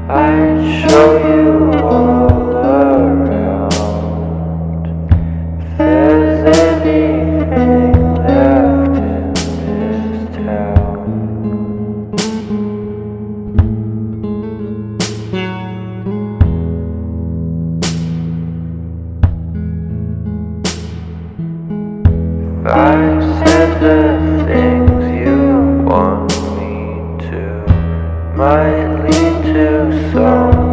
I'd show you all around. If there's anything left in this town. If I said the things you want me to, might lead to some